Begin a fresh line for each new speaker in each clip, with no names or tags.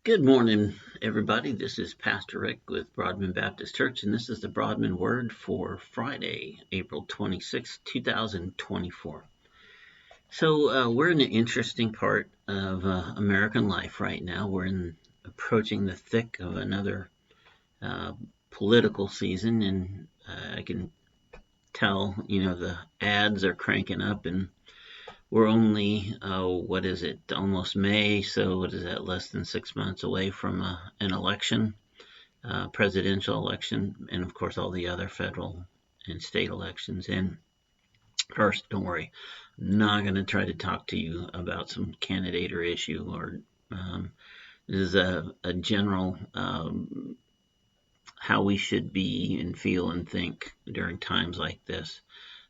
Good morning, everybody. This is Pastor Rick with Broadman Baptist Church, and this is the Broadman Word for Friday, April 26, 2024. So we're in an interesting part of American life right now. We're approaching the thick of another political season, and I can tell, the ads are cranking up, and we're only, almost May, so what is that, less than 6 months away from an election, presidential election, and of course all the other federal and state elections. And first, don't worry, I'm not going to try to talk to you about some candidate or issue, or this is a general how we should be and feel and think during times like this.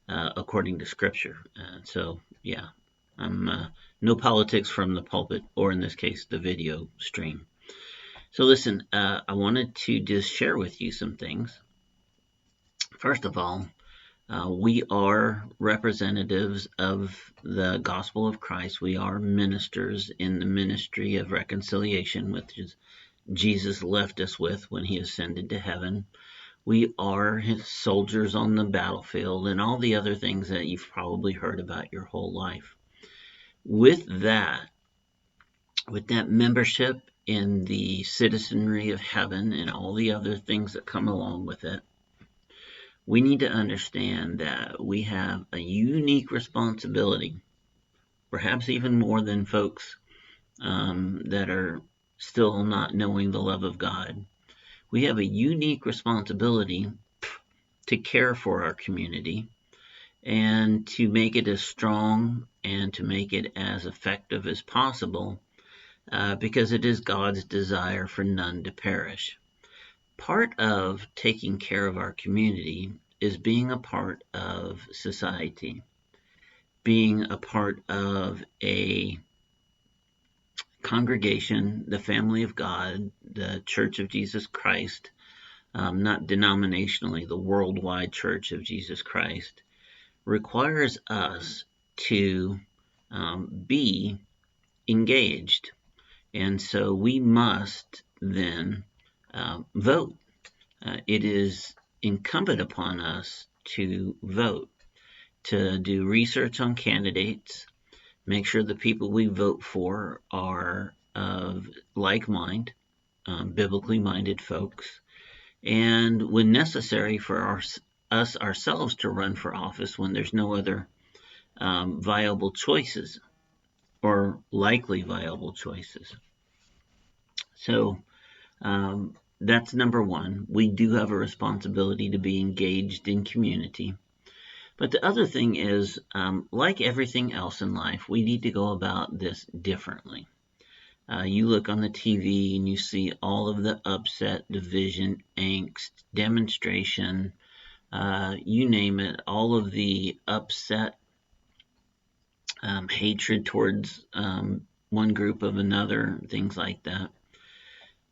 According to Scripture. No politics from the pulpit, or in this case, the video stream. So listen, I wanted to just share with you some things. First of all, we are representatives of the gospel of Christ. We are ministers in the ministry of reconciliation, which is Jesus left us with when he ascended to heaven. We are his soldiers on the battlefield, and all the other things that you've probably heard about your whole life. With that membership in the citizenry of heaven and all the other things that come along with it, we need to understand that we have a unique responsibility, perhaps even more than folks that are still not knowing the love of God. We have a unique responsibility to care for our community and to make it as strong and to make it as effective as possible, because it is God's desire for none to perish. Part of taking care of our community is being a part of society, being a part of a congregation, the family of God, the Church of Jesus Christ, not denominationally, the worldwide Church of Jesus Christ, requires us to be engaged. And so we must then vote. It is incumbent upon us to vote, to do research on candidates, make sure the people we vote for are of like mind, biblically minded folks, and when necessary for us ourselves to run for office when there's no other viable choices or likely viable choices. So that's number one. We do have a responsibility to be engaged in community. But the other thing is, like everything else in life, we need to go about this differently. You look on the TV and you see all of the upset, division, angst, demonstration, you name it, all of the upset, hatred towards one group of another, things like that.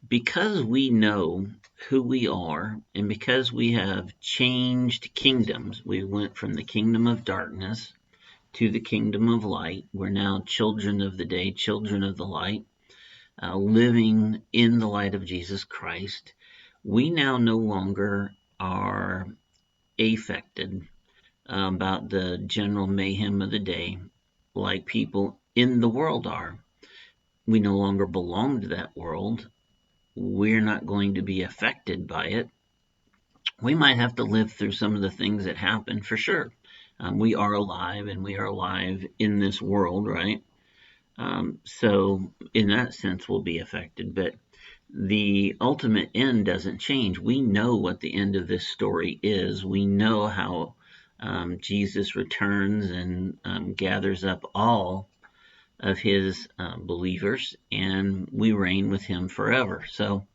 Because we know who we are, and because we have changed kingdoms, we went from the kingdom of darkness to the kingdom of light. We're now children of the day, children of the light, living in the light of Jesus Christ. We now no longer are affected about the general mayhem of the day like people in the world are. We no longer belong to that world. We're not going to be affected by it. We might have to live through some of the things that happen, for sure. We are alive, and we are alive in this world, right? So in that sense, we'll be affected. But the ultimate end doesn't change. We know what the end of this story is. We know how Jesus returns and gathers up all of his believers, and we reign with him forever. So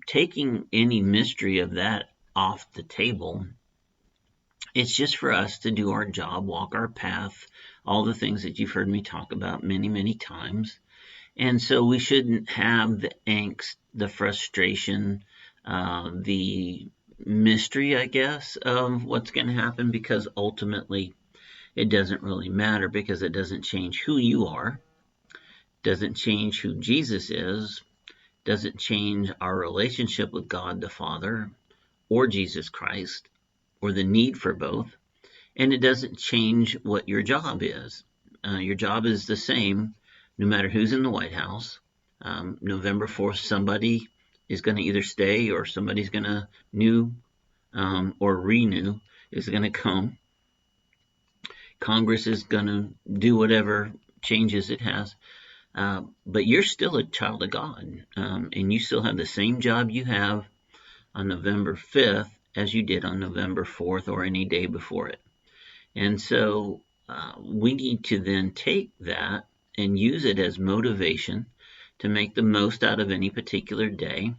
taking any mystery of that off the table, it's just for us to do our job, walk our path, all the things that you've heard me talk about many, many times. And so we shouldn't have the angst, the frustration, the mystery, I guess, of what's going to happen, because ultimately it doesn't really matter, because it doesn't change who you are. doesn't change who Jesus is, doesn't change our relationship with God the Father or Jesus Christ or the need for both, and it doesn't change what your job is. Your job is the same no matter who's in the White House. November 4th, somebody is going to either stay or somebody's going to new or renew is going to come. Congress is going to do whatever changes it has. But you're still a child of God, and you still have the same job you have on November 5th as you did on November 4th or any day before it. And so we need to then take that and use it as motivation to make the most out of any particular day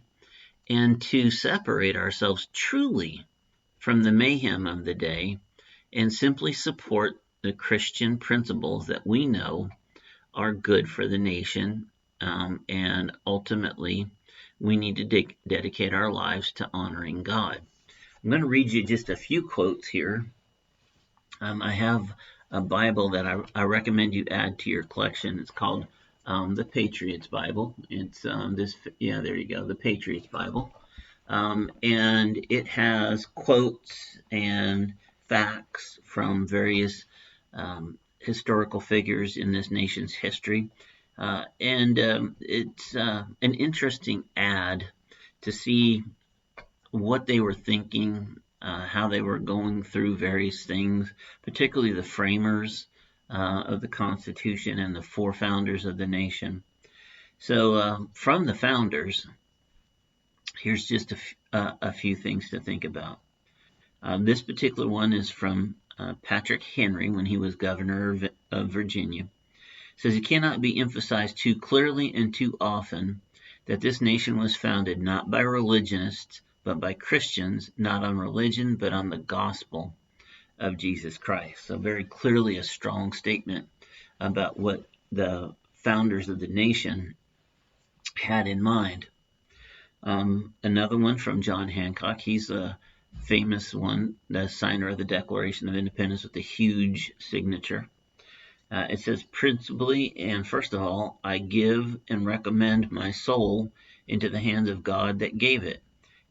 and to separate ourselves truly from the mayhem of the day and simply support the Christian principles that we know are good for the nation. And ultimately, we need to dedicate our lives to honoring God. I'm going to read you just a few quotes here. I have a Bible that I recommend you add to your collection. It's called the Patriots Bible. It's there you go, the Patriots Bible. And it has quotes and facts from various historical figures in this nation's history. It's an interesting ad to see what they were thinking, how they were going through various things, particularly the framers of the Constitution and the four founders of the nation. So from the founders, here's just a few things to think about. This particular one is from Patrick Henry when he was governor of Virginia. It says, it cannot be emphasized too clearly and too often that this nation was founded not by religionists, but by Christians, not on religion, but on the gospel of Jesus Christ. So very clearly a strong statement about what the founders of the nation had in mind. Another one from John Hancock. He's a famous one, the signer of the Declaration of Independence with a huge signature. It says, principally and first of all, I give and recommend my soul into the hands of God that gave it,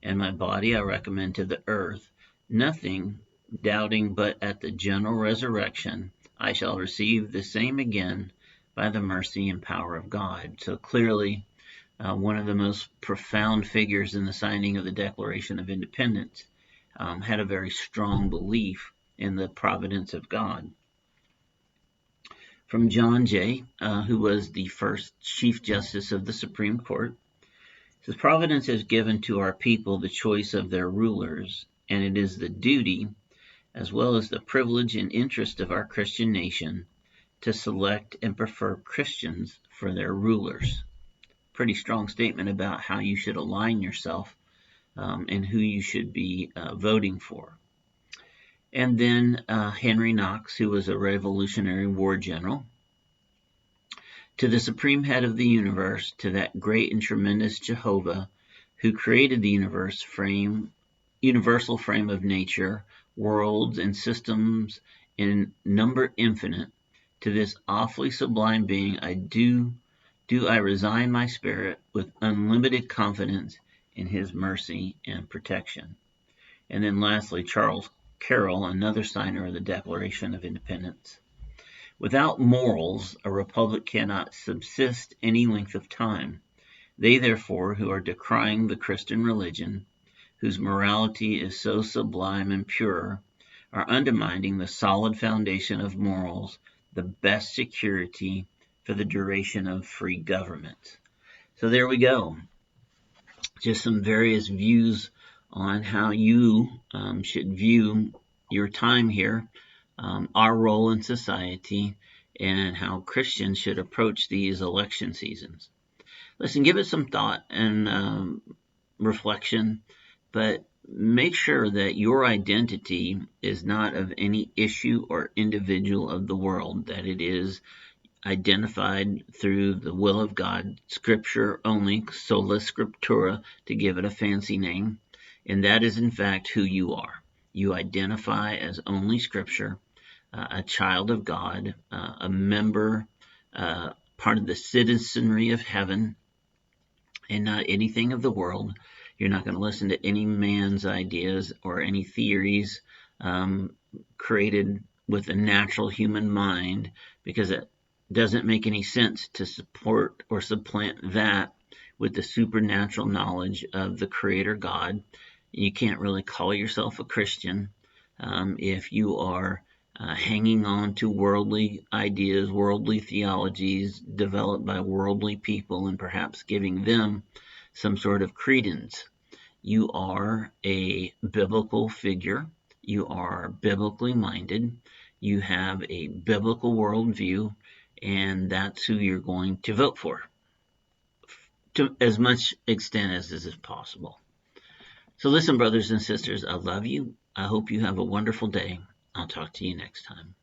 and my body I recommend to the earth, nothing doubting but at the general resurrection I shall receive the same again by the mercy and power of God. So clearly, one of the most profound figures in the signing of the Declaration of Independence had a very strong belief in the providence of God. From John Jay, who was the first Chief Justice of the Supreme Court, it says, providence has given to our people the choice of their rulers, and it is the duty, as well as the privilege and interest of our Christian nation, to select and prefer Christians for their rulers. Pretty strong statement about how you should align yourself and who you should be voting for. And then Henry Knox, who was a Revolutionary War general. To the supreme head of the universe, to that great and tremendous Jehovah, who created the universal frame of nature, worlds and systems in number infinite, to this awfully sublime being do I resign my spirit with unlimited confidence in his mercy and protection. And then lastly, Charles Carroll, another signer of the Declaration of Independence. Without morals, a republic cannot subsist any length of time. They, therefore, who are decrying the Christian religion, whose morality is so sublime and pure, are undermining the solid foundation of morals, the best security for the duration of free government. So there we go. Just some various views on how you should view your time here, our role in society, and how Christians should approach these election seasons. Listen, give it some thought and reflection, but make sure that your identity is not of any issue or individual of the world, that it is identified through the will of God, Scripture only, sola scriptura, to give it a fancy name, and that is in fact who you are. You identify as only Scripture, a child of God, a member part of the citizenry of heaven and not anything of the world. You're not going to listen to any man's ideas or any theories created with a natural human mind, because it doesn't make any sense to support or supplant that with the supernatural knowledge of the Creator God. You can't really call yourself a Christian if you are hanging on to worldly ideas, worldly theologies developed by worldly people, and perhaps giving them some sort of credence. You are a biblical figure. You are biblically minded. You have a biblical worldview, and that's who you're going to vote for, to as much extent as is possible. So listen, brothers and sisters, I love you. I hope you have a wonderful day. I'll talk to you next time.